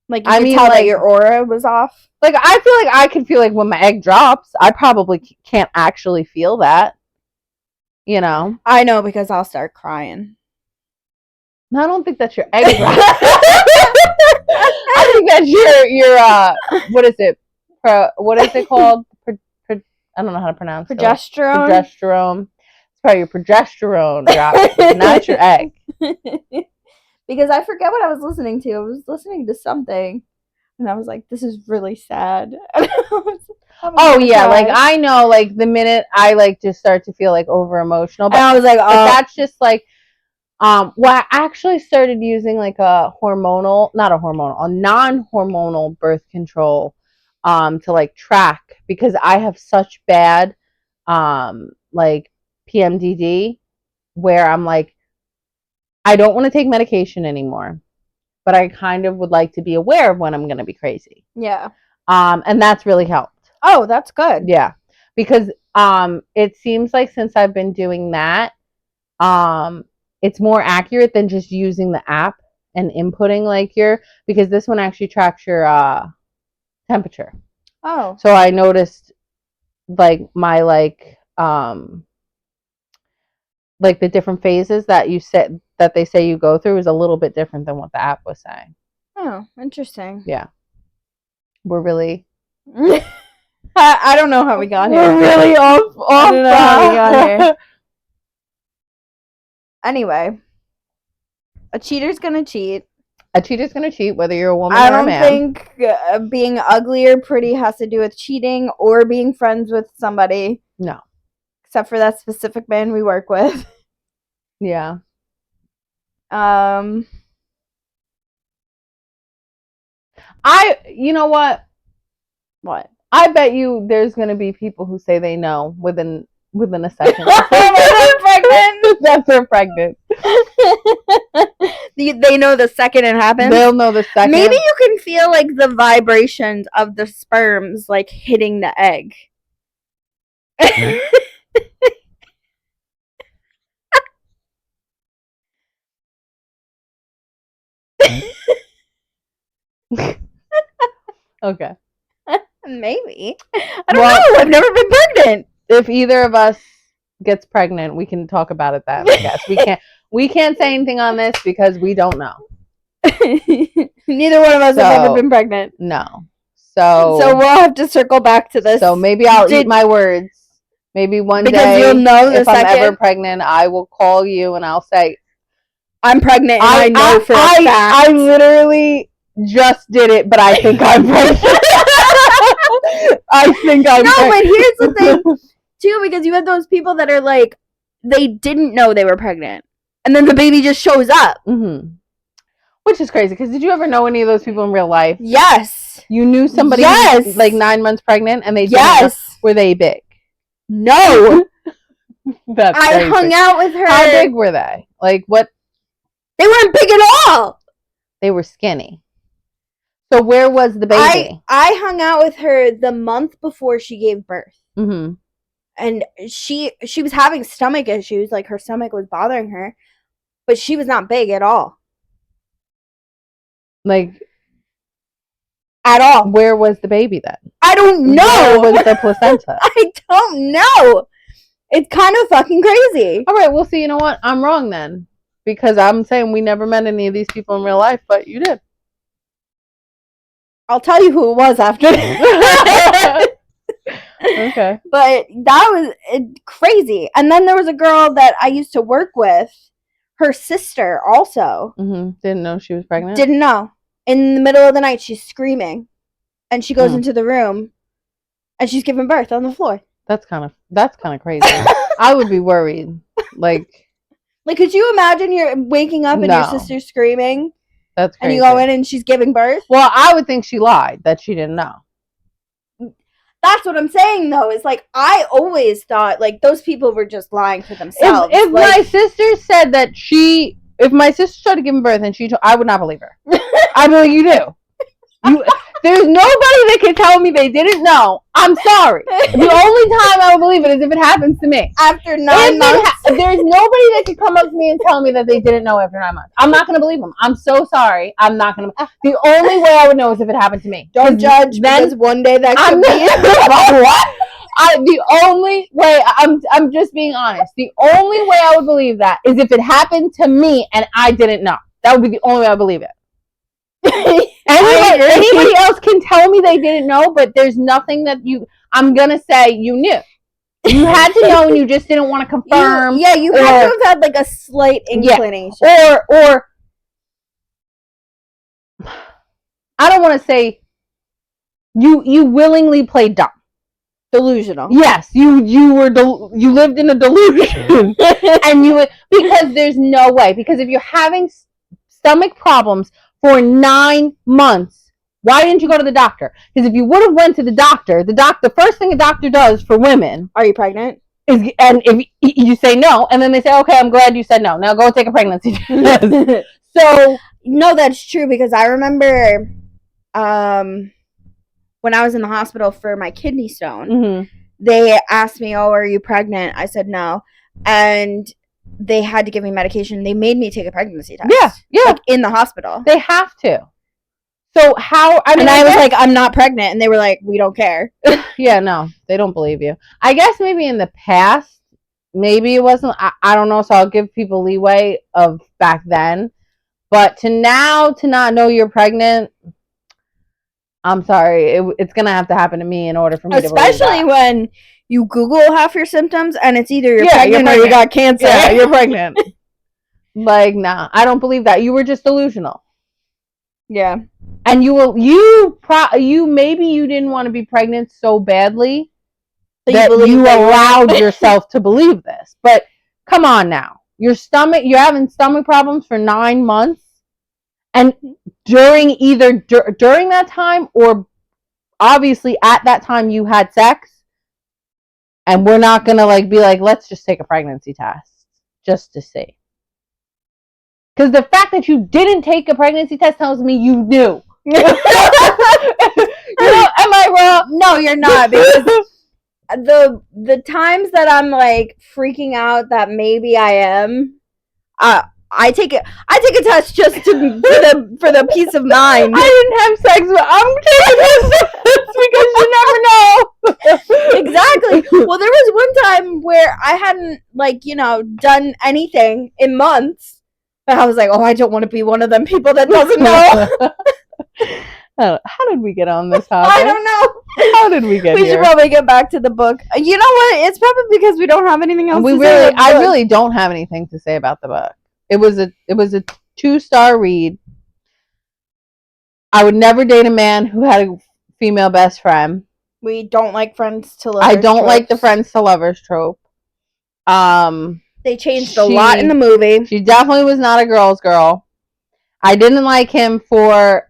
you could tell that your aura was off. Like I feel like I can feel like when my egg drops, I probably can't actually feel that. You know, I know because I'll start crying. I don't think that's your egg drop. I think that's your what is it? What is it called? I don't know how to pronounce it. Progesterone. Progesterone. It's probably your progesterone dropping, not your egg. Because I forget what I was listening to. I was listening to something, and I was like, "This is really sad." Oh yeah, cry. Like I know, like the minute I like just start to feel like over emotional, but and I was like, "Oh, but that's just like." Well, I actually started using like a non-hormonal birth control, to like track because I have such bad, like PMDD, where I'm like, I don't want to take medication anymore, but I kind of would like to be aware of when I'm going to be crazy. Yeah. And that's really helped. Oh, that's good. Yeah, because it seems like since I've been doing that, it's more accurate than just using the app and inputting like because this one actually tracks your temperature. Oh. So I noticed like my like the different phases that you said that they say you go through is a little bit different than what the app was saying. Oh, interesting. Yeah. We're really I don't know how we got here. We're really off. I don't know how we got here. Anyway, a cheater's gonna cheat. A cheater's gonna cheat, whether you're a woman or a man. I don't think being ugly or pretty has to do with cheating or being friends with somebody. No. Except for that specific man we work with. Yeah. You know what? What? I bet you there's gonna be people who say they know within a second. They're pregnant. That they're pregnant. They know the second it happens. They'll know the second. Maybe you can feel like the vibrations of the sperms like hitting the egg. Okay. Maybe. I don't know. I've never been pregnant. If either of us gets pregnant, we can talk about it then, I guess. We can't say anything on this because we don't know. Neither one of us have ever been pregnant. No. So we'll have to circle back to this. So maybe I'll eat my words. Maybe one day, because you'll know if I'm ever pregnant, I will call you and I'll say, I'm pregnant and I know for a fact. I literally just did it, but I think I'm pregnant. I think I'm pregnant. No, but here's the thing, too, because you have those people that are like, they didn't know they were pregnant. And then the baby just shows up. Mm-hmm. Which is crazy, because did you ever know any of those people in real life? Yes. You knew somebody who was like 9 months pregnant and they didn't know. Were they big? No. That's crazy. I hung out with her. How big were they? Like what? They weren't big at all. They were skinny. So where was the baby? I hung out with her the month before she gave birth. Mm-hmm. And she was having stomach issues. Like her stomach was bothering her. But she was not big at all. Like at all. Where was the baby then? I don't know. Where was the placenta? I don't know. It's kind of fucking crazy. All right, well, see, you know what? I'm wrong then. Because I'm saying we never met any of these people in real life, but you did. I'll tell you who it was after. Okay. But that was crazy. And then there was a girl that I used to work with. Her sister also. Mm-hmm. Didn't know she was pregnant? Didn't know. In the middle of the night, she's screaming. And she goes into the room. And she's giving birth on the floor. That's kind of crazy. I would be worried. Like, could you imagine you're waking up and your sister's screaming? That's crazy. And you go in and she's giving birth? Well, I would think she lied, that she didn't know. That's what I'm saying, though. Is like, I always thought, like, those people were just lying to themselves. If my sister said that if my sister started giving birth and I would not believe her. I'd be like, you do. There's nobody that can tell me they didn't know. I'm sorry. The only time I will believe it is if it happens to me. After 9 months. There's nobody that can come up to me and tell me that they didn't know after 9 months. I'm not going to believe them. I'm so sorry. I'm not going to. The only way I would know is if it happened to me. Don't judge, because one day that could be. What? The only way, I'm just being honest. The only way I would believe that is if it happened to me and I didn't know. That would be the only way I believe it. Anybody else can tell me they didn't know, but there's nothing that I'm going to say you knew. You had to know and you just didn't want to confirm. You had to have had like a slight inclination. Yeah. Or I don't want to say you willingly played dumb. Delusional. Yes, you lived in a delusion. And because there's no way. Because if you're having stomach problems for 9 months, why didn't you go to the doctor? Because if you would have went to the doctor, the first thing a doctor does for women, are you pregnant? And if you say no, and then they say, okay, I'm glad you said no. Now go take a pregnancy test. So no, that's true, because I remember when I was in the hospital for my kidney stone, mm-hmm. They asked me, "Oh, are you pregnant?" I said no, and they had to give me medication. They made me take a pregnancy test. Yeah, like in the hospital. They have to. So how? I was like, "I'm not pregnant," and they were like, "We don't care." Yeah, no, they don't believe you. I guess maybe in the past, maybe it wasn't. I don't know. So I'll give people leeway of back then, but to not know you're pregnant. I'm sorry. It's going to have to happen to me in order for me to believe that. Especially when you Google half your symptoms and it's either you're pregnant or you got cancer. Yeah, you're pregnant. Like, nah, I don't believe that. You were just delusional. Yeah. And maybe you didn't want to be pregnant so badly that you allowed yourself to believe this. But come on now. You're having stomach problems for 9 months. And during that time or obviously at that time you had sex, and we're not going to be like, let's just take a pregnancy test just to see. Because the fact that you didn't take a pregnancy test tells me you knew. Am I wrong? No, you're not, because the times that I'm like freaking out that maybe I am, I take a test just for the peace of mind. I didn't have sex, but I'm taking a test because you never know. Exactly. Well, there was one time where I hadn't done anything in months, but I was like, oh, I don't want to be one of them people that doesn't know. How did we get on this topic? I don't know. How did we get here? We should probably get back to the book. You know what? It's probably because we don't have anything else to say. I really don't have anything to say about the book. It was a 2-star read. I would never date a man who had a female best friend. We don't like friends to lovers. I don't like the friends to lovers trope. They changed a lot in the movie. She definitely was not a girl's girl. I didn't like him for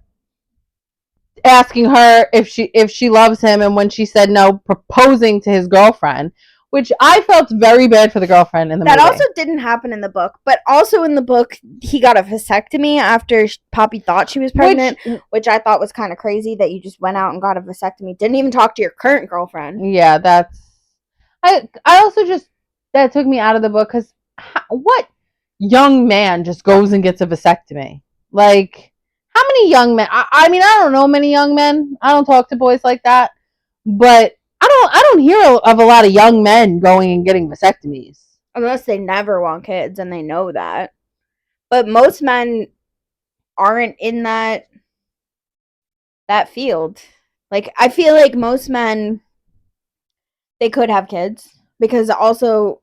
asking her if she loves him, and when she said no, proposing to his girlfriend. Which I felt very bad for the girlfriend in the movie. That also didn't happen in the book. But also in the book, he got a vasectomy after Poppy thought she was pregnant, which I thought was kind of crazy that you just went out and got a vasectomy. Didn't even talk to your current girlfriend. Yeah, I also just, that took me out of the book, because what young man just goes and gets a vasectomy? Like, how many young men? I mean, I don't know many young men. I don't talk to boys like that. But I don't hear of a lot of young men going and getting vasectomies. Unless they never want kids and they know that. But most men aren't in that field. Like, I feel like most men, they could have kids. Because also,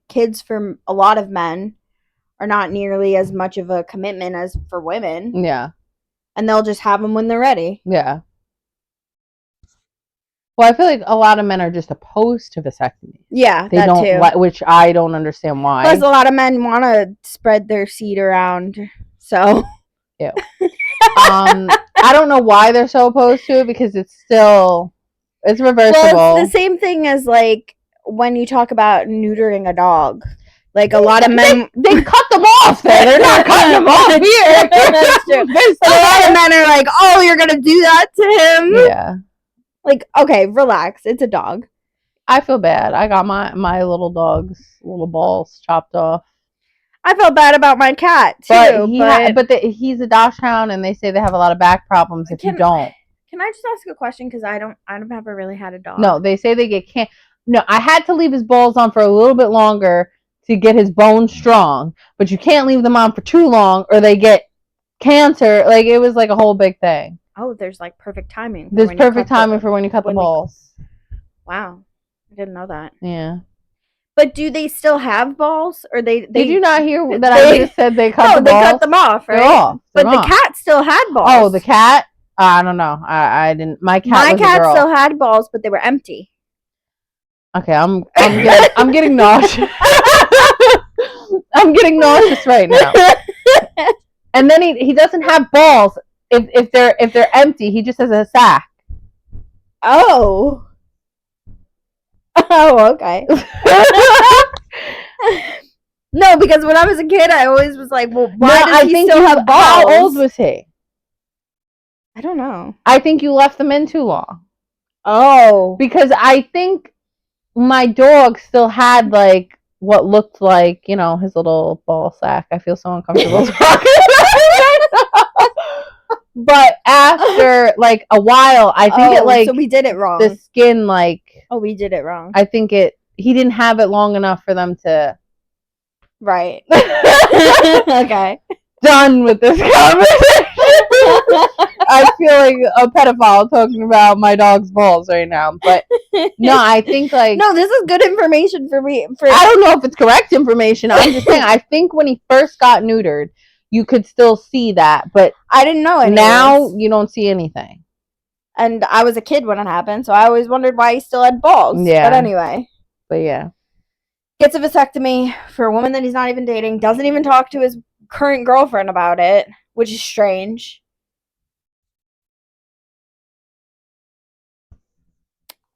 kids for a lot of men are not nearly as much of a commitment as for women. Yeah. And they'll just have them when they're ready. Yeah. Well, I feel like a lot of men are just opposed to vasectomy. Yeah, they don't, too. Which I don't understand why. Plus, a lot of men want to spread their seed around, so. Ew. I don't know why they're so opposed to it, because it's reversible. Well, it's the same thing as, like, when you talk about neutering a dog. Like a lot of men, they cut them off there. They're not cutting them off here. That's true. But a lot of men are like, "Oh, you're gonna do that to him?" Yeah. Like, okay, relax. It's a dog. I feel bad. I got my little dog's little balls chopped off. I felt bad about my cat too, but he's a dachshund, and they say they have a lot of back problems if you don't. Can I just ask a question? Because I've never really had a dog. No, they say they get cancer. No, I had to leave his balls on for a little bit longer to get his bones strong, but you can't leave them on for too long or they get cancer. Like, it was like a whole big thing. Oh, there's like perfect timing. There's perfect timing for when you cut the balls. Wow, I didn't know that. Yeah. But do they still have balls, or they? Did you not hear that I just said they cut the balls? No, they cut them off, right? They're off. But the cat still had balls. Oh, the cat? I don't know. I didn't. My cat still had balls, but they were empty. Okay, I'm getting nauseous. I'm getting nauseous right now. And then he doesn't have balls if they're empty. He just has a sack. Oh. Oh, okay. No, because when I was a kid, I always was like, well, why does he still have balls? How old was he? I don't know. I think you left them in too long. Oh. Because I think my dog still had, like, what looked like, you know, his little ball sack. I feel so uncomfortable talking But after, like, a while, I think it, like... So we did it wrong. The skin, like... Oh, we did it wrong. I think he didn't have it long enough for them to... Right. Okay. Done with this conversation. I feel like a pedophile talking about my dog's balls right now. But, no, I think, like... No, this is good information for me. I don't know if it's correct information. I'm just saying, I think when he first got neutered, you could still see that, but I didn't know anyways. Now you don't see anything. And I was a kid when it happened, so I always wondered why he still had balls. Yeah. But anyway. But yeah. Gets a vasectomy for a woman that he's not even dating. Doesn't even talk to his current girlfriend about it, which is strange.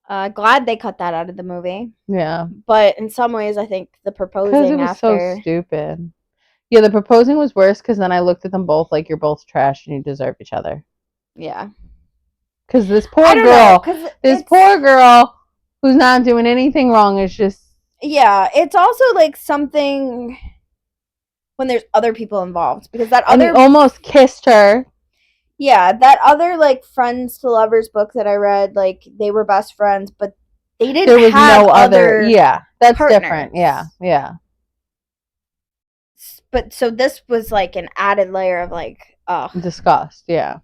Glad they cut that out of the movie. Yeah. But in some ways, I think the proposing because it was so stupid. Yeah, the proposing was worse because then I looked at them both like you're both trash and you deserve each other. Yeah. Because this poor girl who's not doing anything wrong is just... Yeah, it's also like something when there's other people involved. Because that other... And he almost kissed her. Yeah, that other, like, Friends to Lovers book that I read, like, they were best friends, but they didn't have... There was no other... Yeah, that's partners. Different. Yeah, yeah. But so this was like an added layer of like, oh, disgust. Yeah.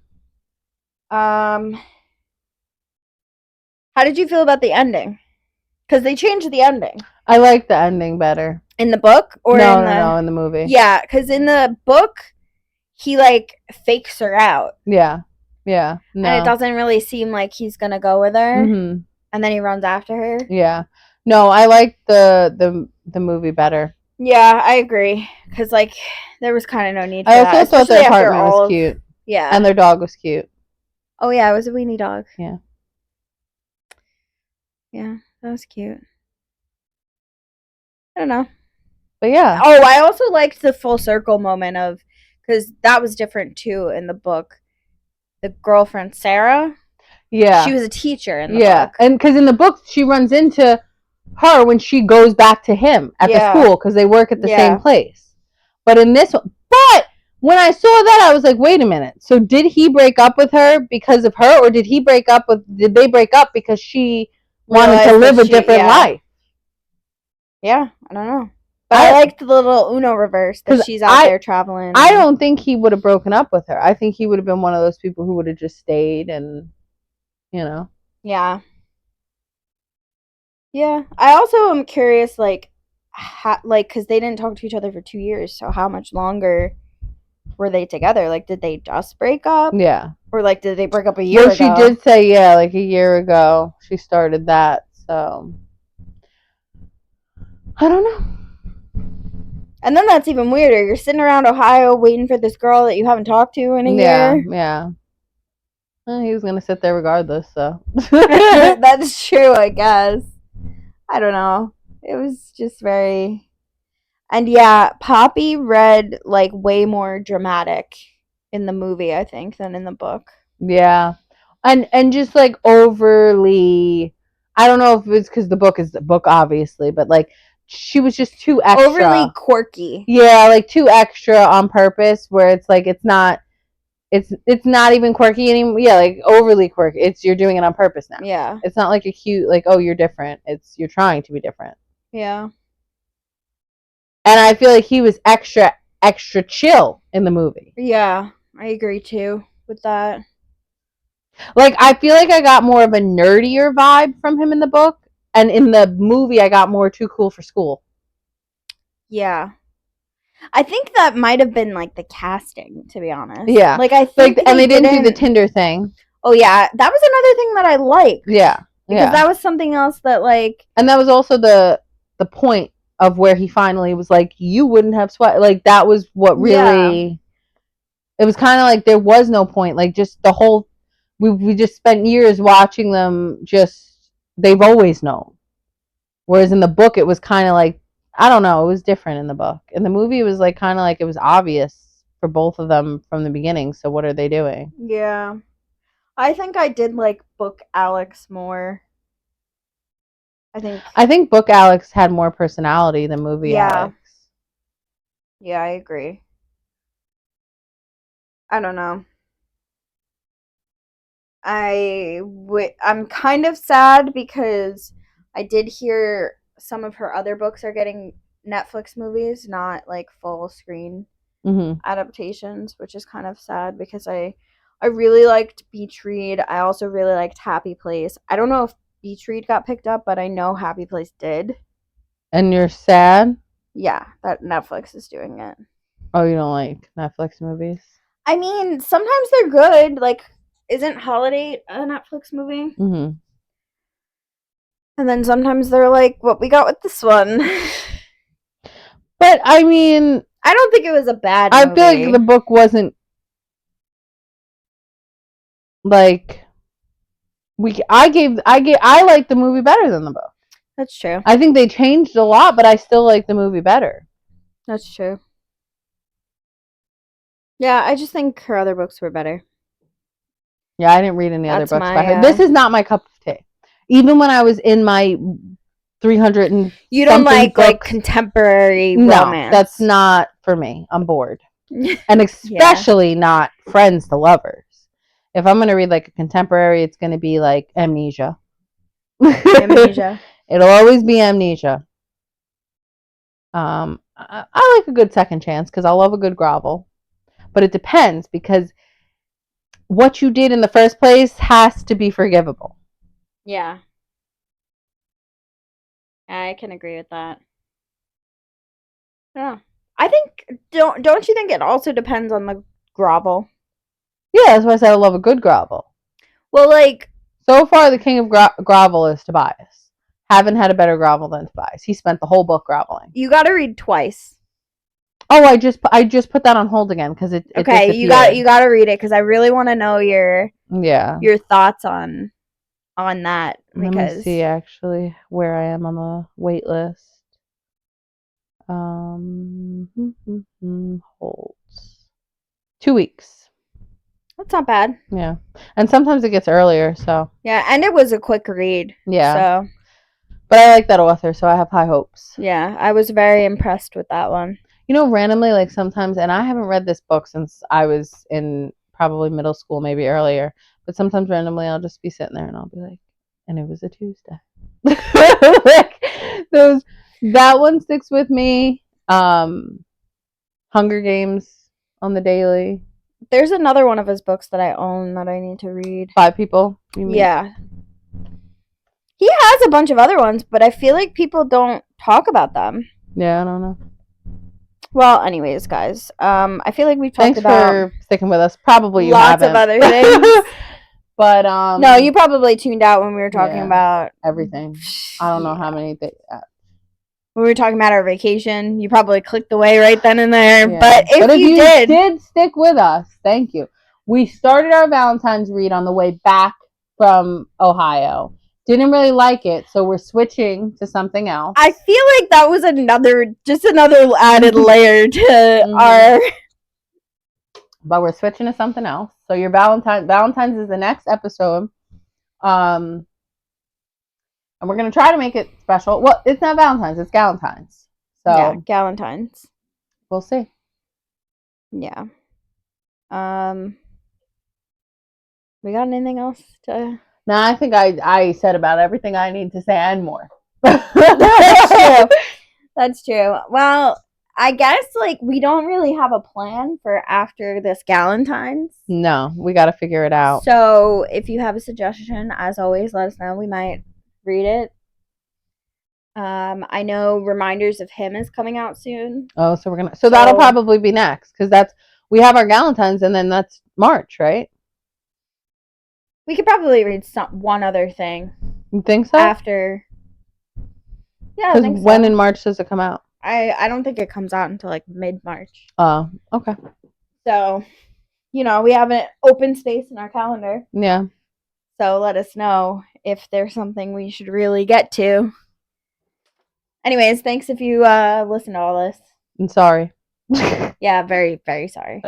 How did you feel about the ending? Because they changed the ending. I like the ending better in the book, or no, in the movie. Yeah, because in the book, he like fakes her out. Yeah. Yeah. No. And it doesn't really seem like he's gonna go with her. Mm-hmm. And then he runs after her. Yeah. No, I like the movie better. Yeah, I agree. Because, like, there was kind of no need for that. I also thought their apartment was cute. Yeah. And their dog was cute. Oh, yeah, it was a weenie dog. Yeah. Yeah, that was cute. I don't know. But, yeah. Oh, I also liked the full circle moment of... Because that was different, too, in the book. The girlfriend, Sarah. Yeah. She was a teacher in the book. Yeah, and because in the book, she runs into... her when she goes back to him at the school because they work at the same place. But in this one, but when I saw that, I was like, wait a minute. So did he break up with her because of her, or did they break up because she wanted to live a different life? Yeah, I don't know. But I liked the little Uno reverse that she's out there traveling. I don't think he would have broken up with her. I think he would have been one of those people who would have just stayed and, you know. Yeah. Yeah, I also am curious, like, because they didn't talk to each other for 2 years, so how much longer were they together? Like, did they just break up? Yeah. Or, like, did they break up a year ago? She did say, like a year ago she started that, so. I don't know. And then that's even weirder. You're sitting around Ohio waiting for this girl that you haven't talked to in a year. Yeah. Well, he was going to sit there regardless, so. That's true, I guess. I don't know. It was just very... And yeah, Poppy read like way more dramatic in the movie, I think, than in the book. Yeah. And just like overly, I don't know if it's because the book is the book, obviously, but like she was just too extra. Overly quirky. Yeah, like too extra on purpose, where it's like it's not even quirky anymore. Yeah, like overly quirky. It's you're doing it on purpose now. Yeah. It's not like a cute like, oh, you're different. It's you're trying to be different. Yeah. And I feel like he was extra chill in the movie. Yeah, I agree too with that. Like I feel like I got more of a nerdier vibe from him in the book, and in the movie I got more too cool for school. Yeah. I think that might have been like the casting, to be honest. Yeah. Like I think and they didn't do the Tinder thing. Oh yeah, that was another thing that I liked. Yeah. Because that was something else that like and that was also the point of where he finally was like, you wouldn't have sweat. Like that was what really it was kind of like there was no point. Like just the whole we just spent years watching them just they've always known. Whereas in the book it was kind of like I don't know, it was different in the book. In the movie it was like kind of like it was obvious for both of them from the beginning. So what are they doing? Yeah. I think I did like book Alex more. I think book Alex had more personality than movie Alex. Yeah, I agree. I don't know. I'm kind of sad because I did hear some of her other books are getting Netflix movies, not like full screen adaptations, which is kind of sad because I really liked Beach Read. I also really liked Happy Place. I don't know if Beach Read got picked up, but I know Happy Place did. And you're sad? Yeah, that Netflix is doing it. Oh, you don't like Netflix movies? I mean, sometimes they're good. Like, isn't Holiday a Netflix movie? Mm-hmm. And then sometimes they're like, what we got with this one. But I mean, I don't think it was a bad movie. I feel like the book wasn't like I liked the movie better than the book. That's true. I think they changed a lot, but I still like the movie better. That's true. Yeah, I just think her other books were better. Yeah, I didn't read any other books by her. This is not my cup of tea. Even when I was in my 300 and you don't like contemporary romance. No, that's not for me. I'm bored. And especially not friends to lovers. If I'm going to read like a contemporary, it's going to be like Amnesia. Amnesia. It'll always be Amnesia. I like a good second chance because I love a good grovel. But it depends because what you did in the first place has to be forgivable. Yeah. I can agree with that. Yeah. I think don't you think it also depends on the grovel? Yeah, that's why I said I love a good grovel. Well, like so far the king of grovel is Tobias. Haven't had a better grovel than Tobias. He spent the whole book groveling. You got to read twice. Oh, I just put that on hold again because it okay. You got to read it because I really want to know your thoughts on that. Because let me see actually where I am on the wait list. Holds 2 weeks. That's not bad. Yeah, and sometimes it gets earlier. So yeah, and it was a quick read. Yeah. So, but I like that author, so I have high hopes. Yeah, I was very impressed with that one. You know, randomly, like sometimes, and I haven't read this book since I was in probably middle school, maybe earlier. But sometimes randomly, I'll just be sitting there and I'll be like, and it was a Tuesday. Like that one sticks with me. Hunger Games on the daily. There's another one of his books that I own that I need to read. 5 People. You mean? Yeah. He has a bunch of other ones, but I feel like people don't talk about them. Yeah, I don't know. Well, anyways, guys, I feel like we've talked about for sticking with us. Probably you lots of other things. But no, you probably tuned out when we were talking about everything. I don't know how many things. When we were talking about our vacation, you probably clicked away right then and there. Yeah. But if you did stick with us, thank you. We started our Valentine's read on the way back from Ohio. Didn't really like it, so we're switching to something else. I feel like that was another added layer to our. But we're switching to something else. So your Valentine's is the next episode. And we're gonna try to make it special. Well, it's not Valentine's, it's Galentine's. So Yeah, Galentine's. We'll see. Yeah. We got anything else to? No, I think I said about everything I need to say and more. That's true. That's true. Well, I guess like we don't really have a plan for after this Galentine's. No, we got to figure it out. So if you have a suggestion, as always, let us know. We might read it. I know Reminders of Him is coming out soon. Oh, so we're gonna. So that'll probably be next because we have our Galentine's and then that's March, right? We could probably read one other thing. You think so? After. Yeah, I think so. When in March does it come out? I don't think it comes out until like mid-March. Oh, okay. So, we have an open space in our calendar. Yeah. So let us know if there's something we should really get to. Anyways, thanks if you listen to all this. I'm sorry. Yeah, very, very sorry.